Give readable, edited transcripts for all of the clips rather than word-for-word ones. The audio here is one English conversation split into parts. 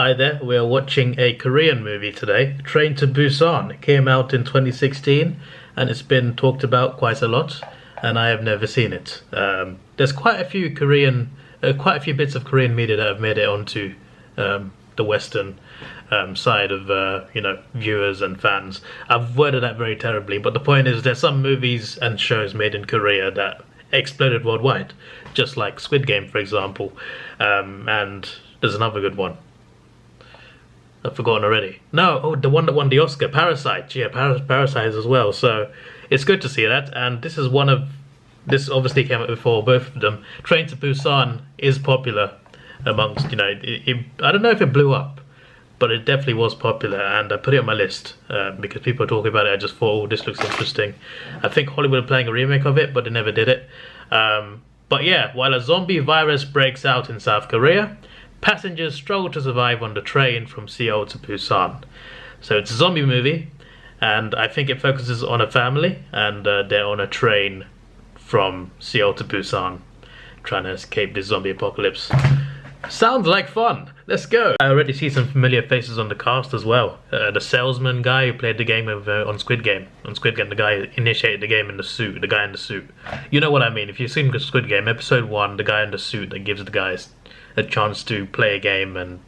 Hi there, we are watching a Korean movie today, Train to Busan. It came out in 2016 and it's been talked about quite a lot, and I have never seen it. There's quite a few bits of Korean media that have made it onto the Western side of viewers and fans. I've worded that very terribly, but the point is there's some movies and shows made in Korea that exploded worldwide, just like Squid Game, for example, and there's another good one. I've forgotten already. No, the one that won the Oscar, Parasite. Yeah, Parasite as well. So it's good to see that. And this obviously came out before both of them. Train to Busan is popular amongst, I don't know if it blew up, but it definitely was popular. And I put it on my list because people are talking about it. I just thought, oh, this looks interesting. I think Hollywood are playing a remake of it, but they never did it. But yeah, while a zombie virus breaks out in South Korea, passengers struggle to survive on the train from Seoul to Busan. So it's a zombie movie, and I think it focuses on a family, and they're on a train from Seoul to Busan, trying to escape the zombie apocalypse. Sounds like fun. Let's go. I already see some familiar faces on the cast as well. The salesman guy who played the game on Squid Game. The guy who initiated the game in the suit. The guy in the suit. You know what I mean. If you've seen Squid Game, episode 1, the guy in the suit that gives the guys a chance to play a game and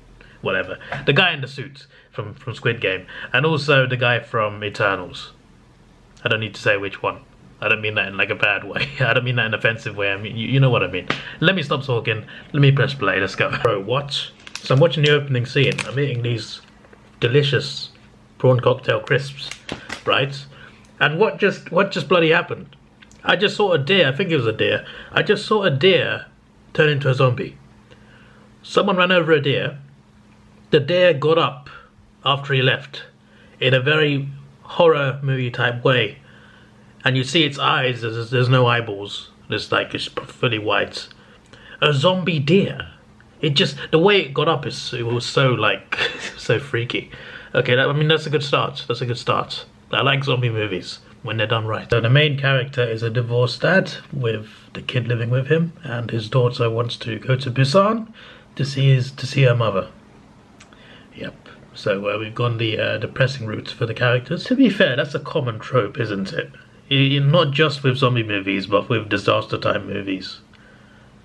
whatever. The guy in the suit from Squid Game. And also the guy from Eternals. I don't need to say which one. I don't mean that in like a bad way. I don't mean that in an offensive way. I mean, you know what I mean. Let me stop talking. Let me press play. Let's go. Bro, what? So I'm watching the opening scene. I'm eating these delicious prawn cocktail crisps, right? And what just bloody happened? I just saw a deer. I think it was a deer. I just saw a deer turn into a zombie. Someone ran over a deer. The deer got up after he left in a very horror movie type way. And you see its eyes, there's no eyeballs. It's fully white. A zombie deer. The way it got up, it was so so freaky. Okay, that's a good start. That's a good start. I like zombie movies when they're done right. So the main character is a divorced dad with the kid living with him, and his daughter wants to go to Busan to see her mother. Yep. So we've gone the depressing route for the characters. To be fair, that's a common trope, isn't it? Not just with zombie movies, but with disaster type movies.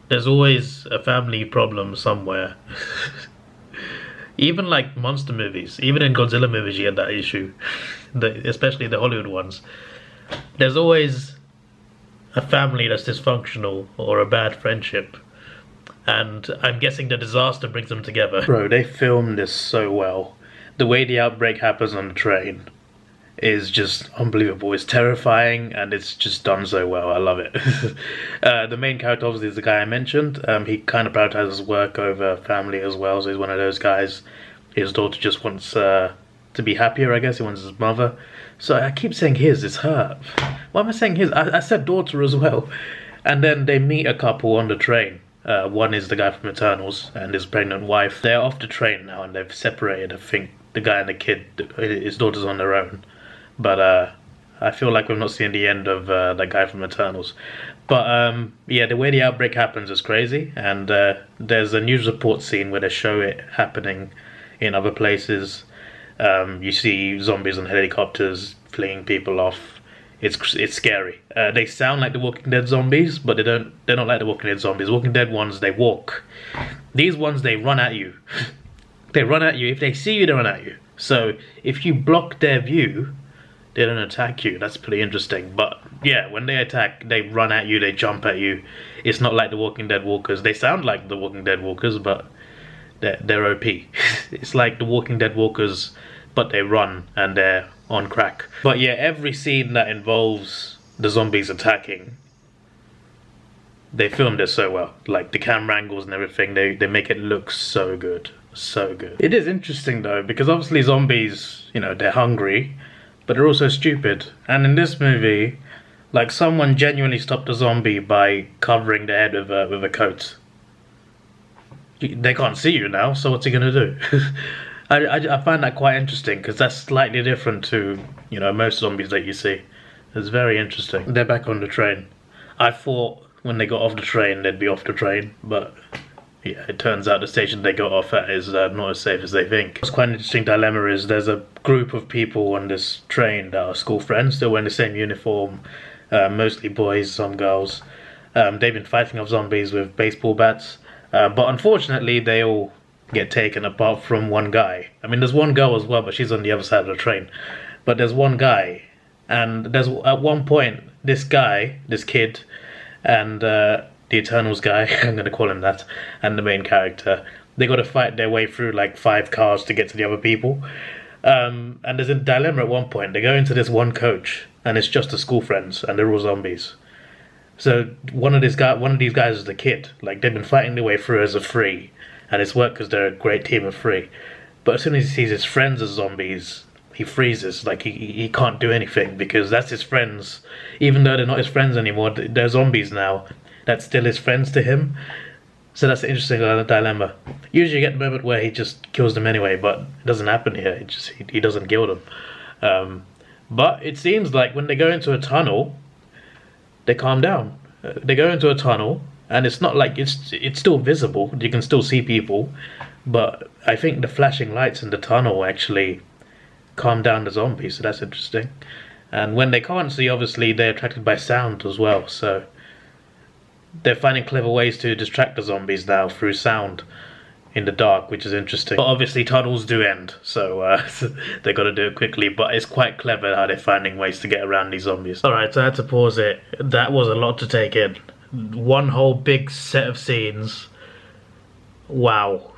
There's always a family problem somewhere. Even like monster movies, even in Godzilla movies you get that issue, especially the Hollywood ones. There's always a family that's dysfunctional or a bad friendship. And I'm guessing the disaster brings them together. Bro, they filmed this so well. The way the outbreak happens on the train is just unbelievable. It's terrifying and it's just done so well. I love it. The main character obviously is the guy I mentioned. He kind of prioritizes work over family as well, so he's one of those guys. His daughter just wants to be happier, I guess. He wants his mother. So I keep saying his, it's her. Why am I saying his? I said daughter as well. And then they meet a couple on the train. One is the guy from Eternals and his pregnant wife. They're off the train now and they've separated. I think the guy and the kid, his daughter's on their own. But I feel like we've not seen the end of that guy from Eternals. But yeah, the way the outbreak happens is crazy. And there's a news report scene where they show it happening in other places. You see zombies on helicopters flinging people off. It's scary. They sound like the Walking Dead zombies, but they're not like the Walking Dead zombies. Walking Dead ones, they walk. These ones, they run at you. They run at you. If they see you, they run at you. So if you block their view, they don't attack you. That's pretty interesting. But yeah, when they attack, they run at you, they jump at you. It's not like the Walking Dead walkers. They sound like the Walking Dead walkers, but they're OP. It's like the Walking Dead walkers, but they run and they're on crack. But yeah, every scene that involves the zombies attacking, they filmed it so well. Like the camera angles and everything, they make it look so good. So good. It is interesting though, because obviously zombies, they're hungry, but they're also stupid. And in this movie, like someone genuinely stopped a zombie by covering their head with a coat. They can't see you now, so what's he gonna do? I find that quite interesting because that's slightly different to most zombies that you see. It's very interesting. They're back on the train. I thought when they got off the train they'd be off the train, but yeah, it turns out the station they got off at is not as safe as they think. What's quite an interesting dilemma is there's a group of people on this train that are school friends. They're wearing the same uniform, mostly boys, some girls. They've been fighting off zombies with baseball bats, but unfortunately they all get taken apart from one guy. I mean, there's one girl as well, but she's on the other side of the train. But there's one guy, and there's at one point this kid, and the Eternals guy, I'm going to call him that, and the main character, they got to fight their way through like 5 cars to get to the other people. And there's a dilemma at one point. They go into this one coach, and it's just the school friends, and they're all zombies. So one of these guys is the kid. Like, they've been fighting their way through as a free, and it's worked because they're a great team of 3. But as soon as he sees his friends as zombies, he freezes. Like, he can't do anything because that's his friends. Even though they're not his friends anymore, they're zombies now. That's still his friends to him. So that's an interesting dilemma. Usually you get the moment where he just kills them anyway, but it doesn't happen here. He doesn't kill them. But it seems like when they go into a tunnel, they calm down. They go into a tunnel, and it's not like it's still visible. You can still see people, but I think the flashing lights in the tunnel actually calm down the zombies. So that's interesting. And when they can't see, obviously they're attracted by sound as well. So they're finding clever ways to distract the zombies now through sound in the dark, which is interesting. But obviously tunnels do end, so they got to do it quickly. But it's quite clever how they're finding ways to get around these zombies. Alright, so I had to pause it. That was a lot to take in. One whole big set of scenes. Wow.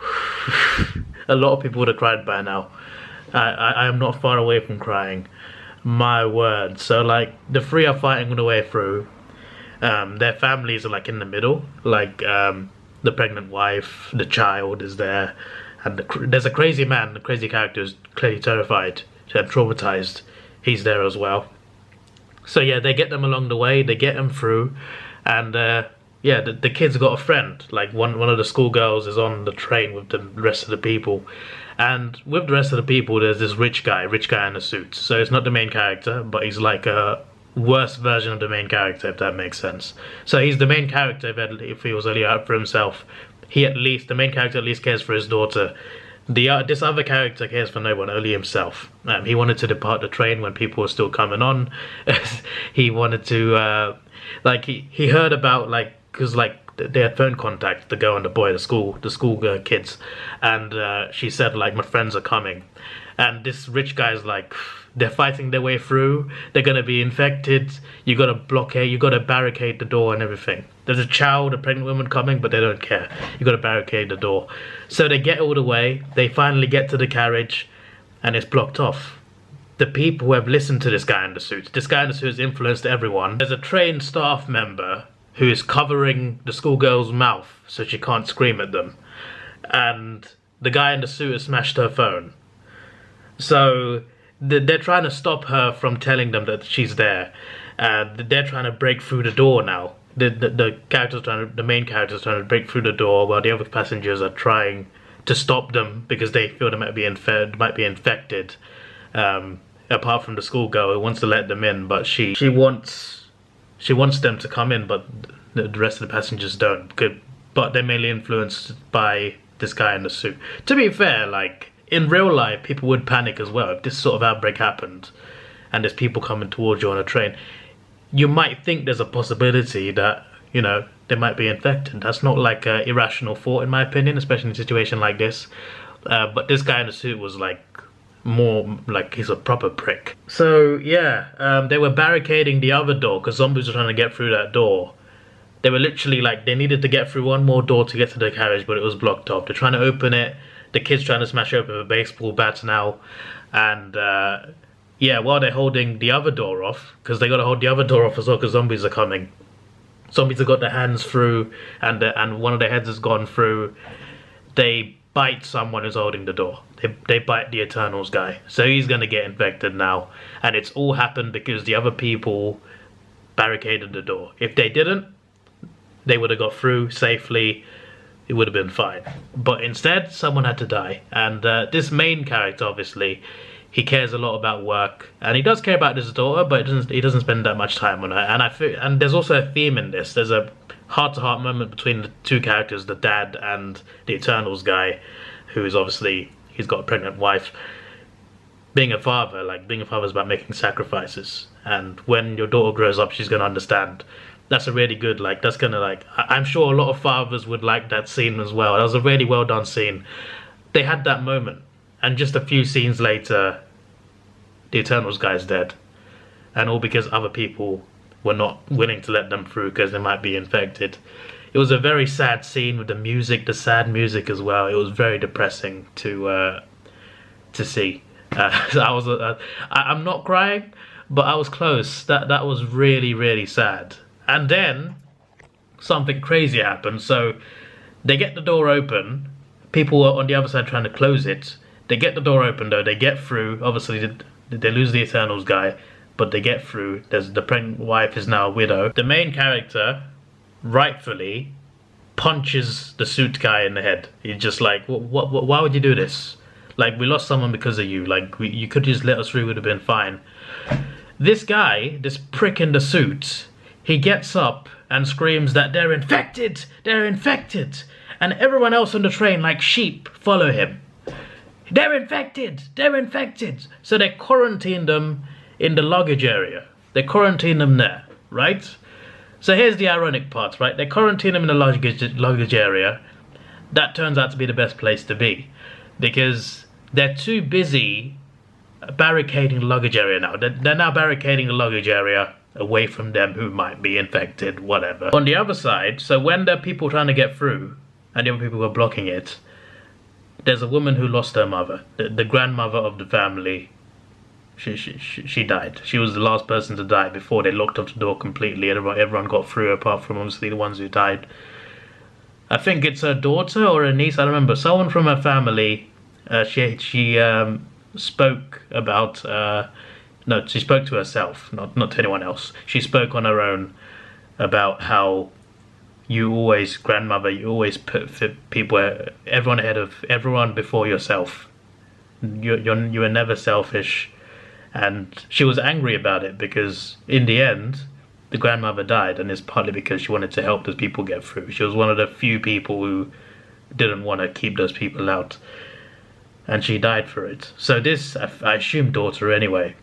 A lot of people would have cried by now. I am not far away from crying. My word. So like, the 3 are fighting their way through. Their families are like in the middle, like the pregnant wife, the child is there, and there's a crazy man, the crazy character is clearly terrified and traumatized. He's there as well. So yeah, they get them along the way, they get them through, and yeah, the kid's got a friend. Like one of the schoolgirls is on the train with the rest of the people, and with the rest of the people there's this rich guy in a suit. So it's not the main character, but he's like a worse version of the main character, if that makes sense. So he's the main character if he was only out for himself. The main character at least cares for his daughter. This other character cares for no one, only himself. He wanted to depart the train when people were still coming on. He wanted to, like, he heard about, like, because, like, they had phone contact, the girl and the boy, the school kids, and she said, like, my friends are coming. And this rich guy's like, they're fighting their way through, they're gonna be infected, you gotta blockade, you gotta barricade the door and everything. There's a child, a pregnant woman coming, but they don't care. You gotta barricade the door. So they get all the way, they finally get to the carriage, and it's blocked off. The people who have listened to this guy in the suit has influenced everyone. There's a trained staff member who is covering the schoolgirl's mouth so she can't scream at them. And the guy in the suit has smashed her phone. So they're trying to stop her from telling them that she's there. They're trying to break through the door now. The main character's trying to break through the door, while the other passengers are trying to stop them because they feel they might be infected. Apart from the schoolgirl who wants to let them in, but she wants them to come in, but the rest of the passengers don't. But they're mainly influenced by this guy in the suit. To be fair, like, in real life, people would panic as well. If this sort of outbreak happened and there's people coming towards you on a train, you might think there's a possibility that, you know, they might be infected. That's not like an irrational thought, in my opinion, especially in a situation like this. But this guy in the suit was like, more like he's a proper prick. So yeah, they were barricading the other door because zombies were trying to get through that door. They were literally like, they needed to get through one more door to get to the carriage, but it was blocked off. They're trying to open it. The kid's trying to smash open with baseball bats now, and yeah, while they're holding the other door off, because they got to hold the other door off as well because zombies are coming. Zombies have got their hands through, and one of their heads has gone through. They bite someone who's holding the door. They bite the Eternals guy, so he's gonna get infected now, and it's all happened because the other people barricaded the door. If they didn't, they would have got through safely. It would have been fine, but instead someone had to die. And this main character, obviously, he cares a lot about work, and he does care about his daughter, but he doesn't spend that much time on her. And there's also a theme in this. There's a heart-to-heart moment between the two characters, the dad and the Eternals guy, who is obviously, he's got a pregnant wife. Being a father is about making sacrifices, and when your daughter grows up, she's going to understand. That's a really good, like, that's going to, like, I'm sure a lot of fathers would like that scene as well. That was a really well done scene. They had that moment, and just a few scenes later, the Eternals guy's dead. And all because other people were not willing to let them through because they might be infected. It was a very sad scene with the music, the sad music as well. It was very depressing to see. So I'm not crying, but I was close. That was really, really sad. And then something crazy happened. So they get the door open. People are on the other side trying to close it. They get the door open though. They get through. Obviously, they lose the Eternals guy, but they get through. There's the pregnant wife is now a widow. The main character, rightfully, punches the suit guy in the head. He's just like, why would you do this? Like, we lost someone because of you. Like, you could just let us through, would have been fine. This guy, this prick in the suit, he gets up and screams that they're infected, they're infected. And everyone else on the train, like sheep, follow him. They're infected, they're infected. So they quarantine them in the luggage area. They quarantine them there, right? So here's the ironic part, right? They quarantine them in the luggage area. That turns out to be the best place to be, because they're too busy barricading the luggage area now. They're now barricading the luggage area away from them who might be infected, whatever. On the other side, so when there are people trying to get through and the other people are blocking it, there's a woman who lost her mother, the grandmother of the family. She died. She was the last person to die before they locked up the door completely. Everyone got through apart from obviously the ones who died. I think it's her daughter or her niece, I don't remember. Someone from her family, she spoke about, no, she spoke to herself, not to anyone else. She spoke on her own about how grandmother, you always put people, everyone ahead of, everyone before yourself. You are never selfish. And she was angry about it because in the end, the grandmother died, and it's partly because she wanted to help those people get through. She was one of the few people who didn't want to keep those people out, and she died for it. So this, I assume, daughter anyway.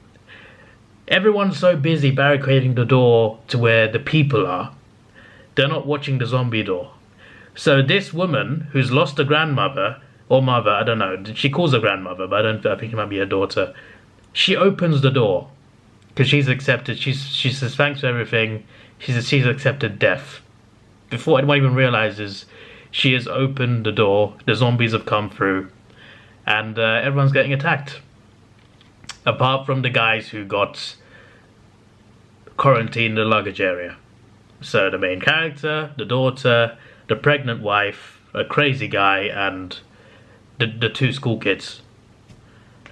Everyone's so busy barricading the door to where the people are, they're not watching the zombie door. So this woman who's lost a grandmother, or mother, I don't know, she calls her grandmother, but I think it might be her daughter. She opens the door because she's accepted. She says thanks for everything. She's accepted death. Before anyone even realizes, she has opened the door. The zombies have come through, and everyone's getting attacked. Apart from the guys who got quarantined in the luggage area. So the main character, the daughter, the pregnant wife, a crazy guy, and the two school kids.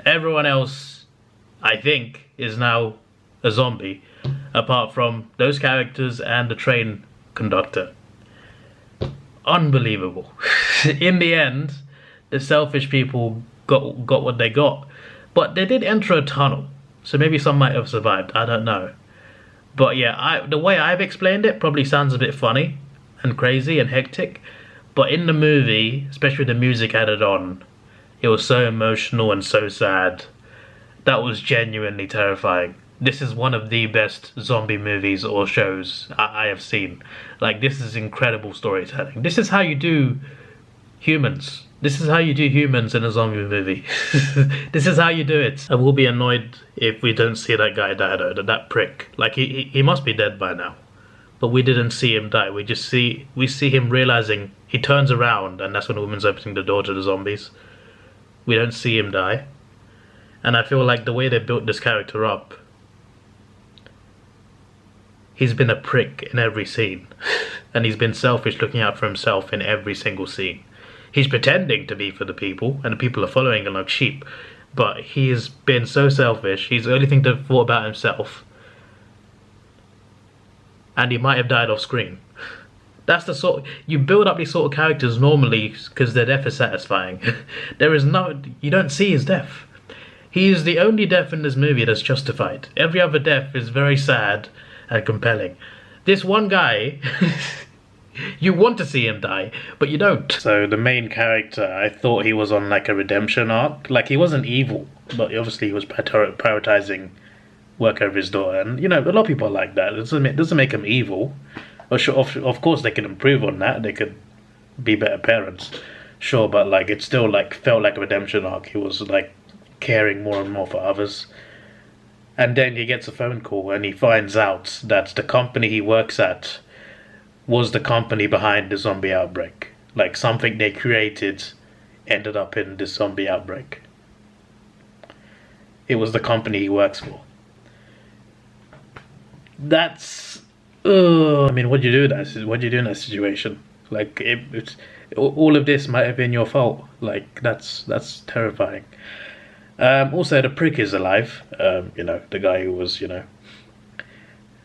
Everyone else, I think, is now a zombie, apart from those characters and the train conductor. Unbelievable. In the end, the selfish people got what they got. But they did enter a tunnel, so maybe some might have survived, I don't know. But yeah, the way I've explained it probably sounds a bit funny and crazy and hectic, but in the movie, especially with the music added on, it was so emotional and so sad. That was genuinely terrifying. This is one of the best zombie movies or shows I have seen. Like, this is incredible storytelling. This is how you do humans. This is how you do humans in a zombie movie. This is how you do it. I will be annoyed if we don't see that guy die though, that prick. Like, he must be dead by now. But we didn't see him die. We see him realizing, he turns around, and that's when the woman's opening the door to the zombies. We don't see him die. And I feel like the way they built this character up, he's been a prick in every scene. And he's been selfish, looking out for himself in every single scene. He's pretending to be for the people, and the people are following him like sheep. But he has been so selfish, he's the only thing to thought about himself. And he might have died off screen. That's the sort, you build up these sort of characters normally because their death is satisfying. You don't see his death. He is the only death in this movie that's justified. Every other death is very sad and compelling. This one guy, You want to see him die, but you don't. So the main character, I thought he was on like a redemption arc. Like he wasn't evil, but obviously he was prioritizing work over his daughter. And you know, a lot of people are like that. It doesn't make him evil. Of course they can improve on that. They could be better parents. Sure, but like it still like felt like a redemption arc. He was like caring more and more for others. And then he gets a phone call and he finds out that the company he works at was the company behind the zombie outbreak. Like something they created ended up in this zombie outbreak. It was the company he works for. That's I mean, what do you do in that? What do you do in that situation? Like it's all of this might have been your fault. Like that's terrifying. Also, the prick is alive. You know, the guy who was, you know,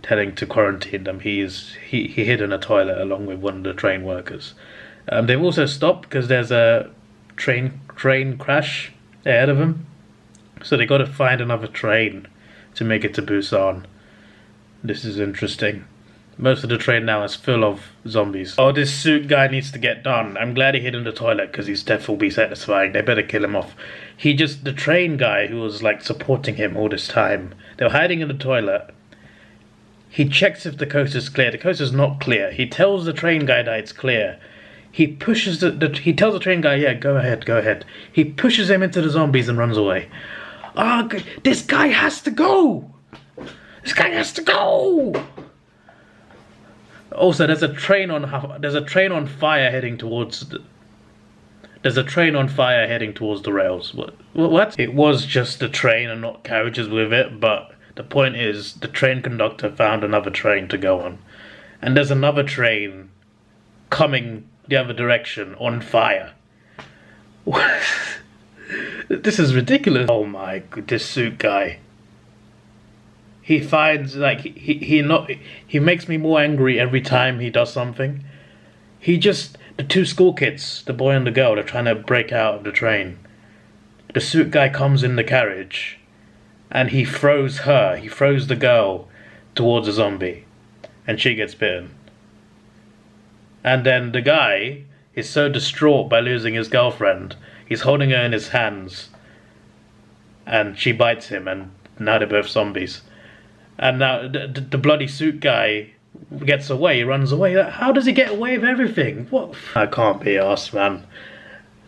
telling to quarantine them. He hid in a toilet along with one of the train workers. They've also stopped because there's a train crash ahead of them. So they got to find another train to make it to Busan. This is interesting. Most of the train now is full of zombies. Oh, this suit guy needs to get done. I'm glad he hid in the toilet because his death will be satisfying. They better kill him off. The train guy who was like supporting him all this time, they were hiding in the toilet. He checks if the coast is clear. The coast is not clear. He tells the train guy that it's clear. He pushes he tells the train guy, yeah, go ahead. He pushes him into the zombies and runs away. Ah, oh, this guy has to go! This guy has to go! Also, there's a train on fire heading towards the rails. What? It was just a train and not carriages with it, but the point is the train conductor found another train to go on. And there's another train coming the other direction on fire. This is ridiculous. Oh my god, this suit guy. He finds like he makes me more angry every time he does something. The two school kids, the boy and the girl, they're trying to break out of the train. The suit guy comes in the carriage and he throws the girl towards a zombie and she gets bitten. And then the guy is so distraught by losing his girlfriend, he's holding her in his hands and she bites him and now they're both zombies. And now the bloody suit guy gets away, he runs away. How does he get away with everything? What? I can't be arsed, man.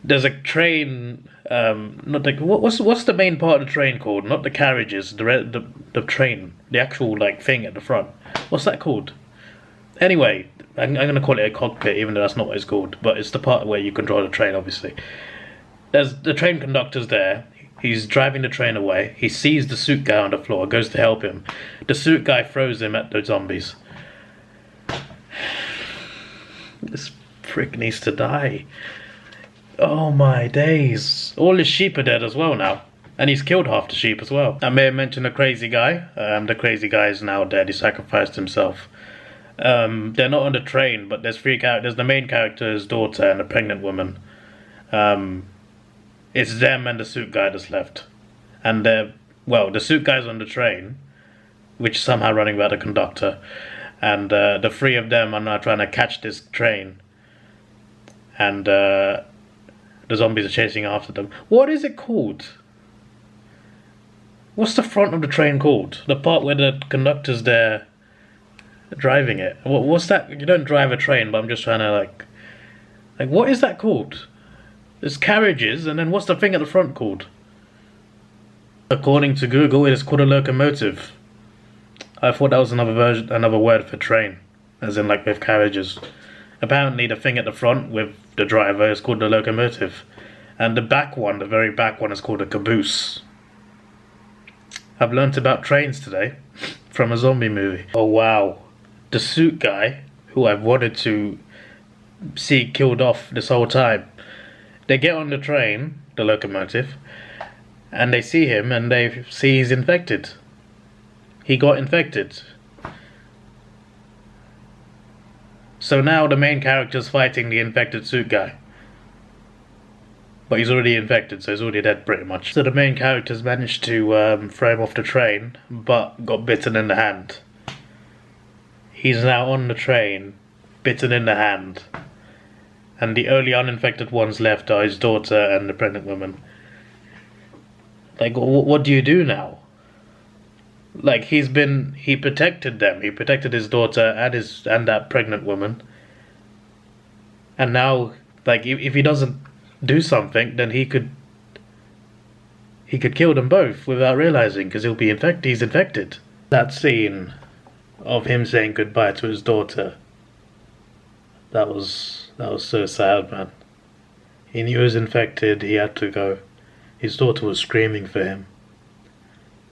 There's a train, what's the main part of the train called? Not the carriages, the train, the actual like thing at the front. What's that called? Anyway, I'm going to call it a cockpit, even though that's not what it's called. But it's the part where you control the train, obviously. There's the train conductor's there. He's driving the train away. He sees the suit guy on the floor, goes to help him. The suit guy throws him at the zombies. This prick needs to die. Oh my days. All his sheep are dead as well now. And he's killed half the sheep as well. I may have mentioned the crazy guy. The crazy guy is now dead. He sacrificed himself. They're not on the train, but there's three characters. The main character, his daughter, and a pregnant woman. It's them and the suit guy that's left. And the suit guy's on the train, which is somehow running by the conductor. And the three of them are now trying to catch this train. And the zombies are chasing after them. What is it called? What's the front of the train called? The part where the conductor's there driving it. What's that? You don't drive a train, but I'm just trying to like what is that called? There's carriages, and then what's the thing at the front called? According to Google, it is called a locomotive. I thought that was another word for train, as in like with carriages. Apparently the thing at the front with the driver is called the locomotive. And the back one, the very back one, is called a caboose. I've learnt about trains today from a zombie movie. Oh wow. The suit guy, who I've wanted to see killed off this whole time, they get on the train, the locomotive, and they see him and they see he's infected. He got infected. So now the main character's fighting the infected suit guy. But he's already infected, so he's already dead pretty much. So the main character's managed to throw him off the train, but got bitten in the hand. He's now on the train, bitten in the hand. And the only uninfected ones left are his daughter and the pregnant woman. Like, what do you do now? Like, he protected them. He protected his daughter and that pregnant woman. And now, like, if he doesn't do something, then he could kill them both without realizing, because he's infected. That scene of him saying goodbye to his daughter, that was so sad, man. He knew he was infected, he had to go. His daughter was screaming for him.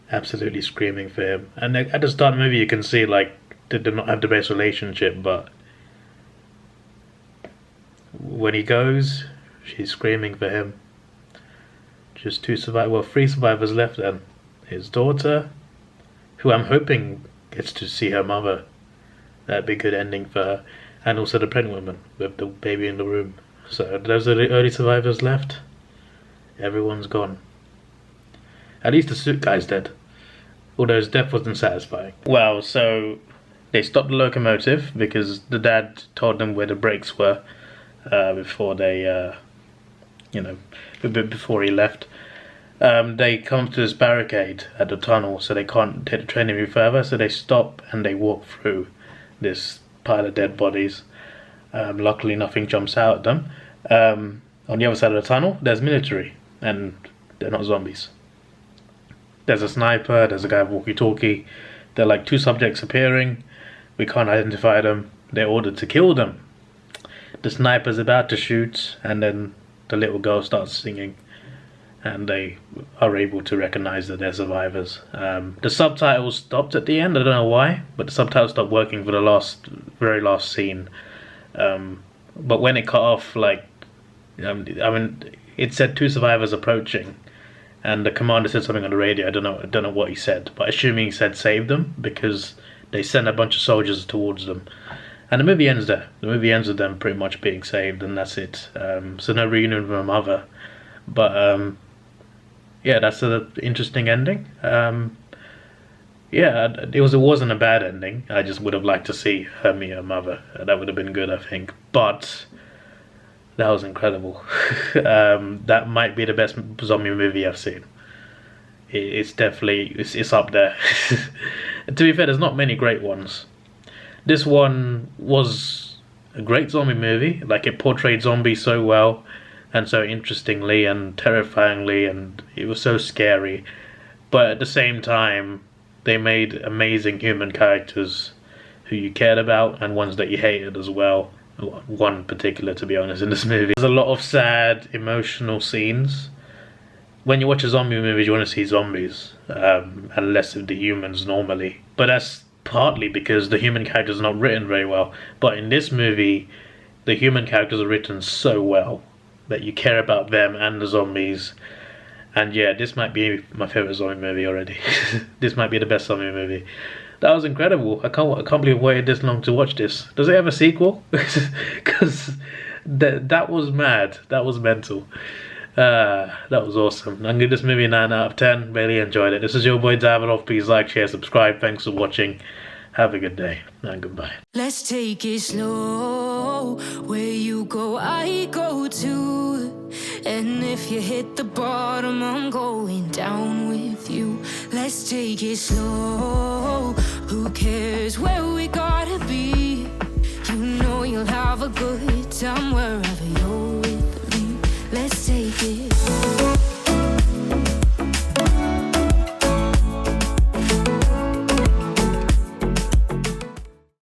Absolutely screaming for him. And at the start of the movie you can see, like, they did not have the best relationship, but when he goes, she's screaming for him. Just three survivors left then. His daughter, who I'm hoping gets to see her mother. That'd be a good ending for her. And also the pregnant woman with the baby in the room. So those are the only survivors left. Everyone's gone. At least the suit guy's dead. Although his death wasn't satisfying. Well, so they stopped the locomotive because the dad told them where the brakes were before they, before he left. They come to this barricade at the tunnel, so they can't take the train any further. So they stop and they walk through this pile of dead bodies. Luckily, nothing jumps out at them. On the other side of the tunnel, there's military, and they're not zombies. There's a sniper, there's a guy with walkie-talkie. There are like two subjects appearing. We can't identify them. They're ordered to kill them. The sniper's about to shoot, and then the little girl starts singing. And they are able to recognize that they're survivors. The subtitles stopped at the end, I don't know why, but the subtitles stopped working for the very last scene. But when it cut off, it said two survivors approaching, and the commander said something on the radio. I don't know what he said, but assuming he said save them, because they sent a bunch of soldiers towards them. And the movie ends there. The movie ends with them pretty much being saved, and that's it. So no reunion with my mother. But yeah, that's an interesting ending. Yeah, it wasn't a bad ending. I just would have liked to see her meet her mother. That would have been good, I think. But that was incredible. That might be the best zombie movie I've seen. It's definitely it's up there. To be fair, there's not many great ones. This one was a great zombie movie. Like, it portrayed zombies so well and so interestingly and terrifyingly, and it was so scary. But at the same time, they made amazing human characters who you cared about and ones that you hated as well. One particular, to be honest, in this movie. There's a lot of sad, emotional scenes. When you watch a zombie movie, you want to see zombies, and less of the humans normally. But that's partly because the human characters are not written very well. But in this movie, the human characters are written so well that you care about them and the zombies. And yeah, this might be my favourite zombie movie already. This might be the best zombie movie. That was incredible. I can't believe I waited this long to watch this. Does it have a sequel? Because that was mad. That was mental. That was awesome. I'm giving this movie a 9 out of 10. Really enjoyed it. This is your boy Davidoff. Please like, share, subscribe. Thanks for watching. Have a good day and goodbye. Let's take it slow. Where you go, I go too. And if you hit the bottom, I'm going down with you. Let's take it slow. Who cares where we gotta be? You know you'll have a good time wherever you're with me. Let's take it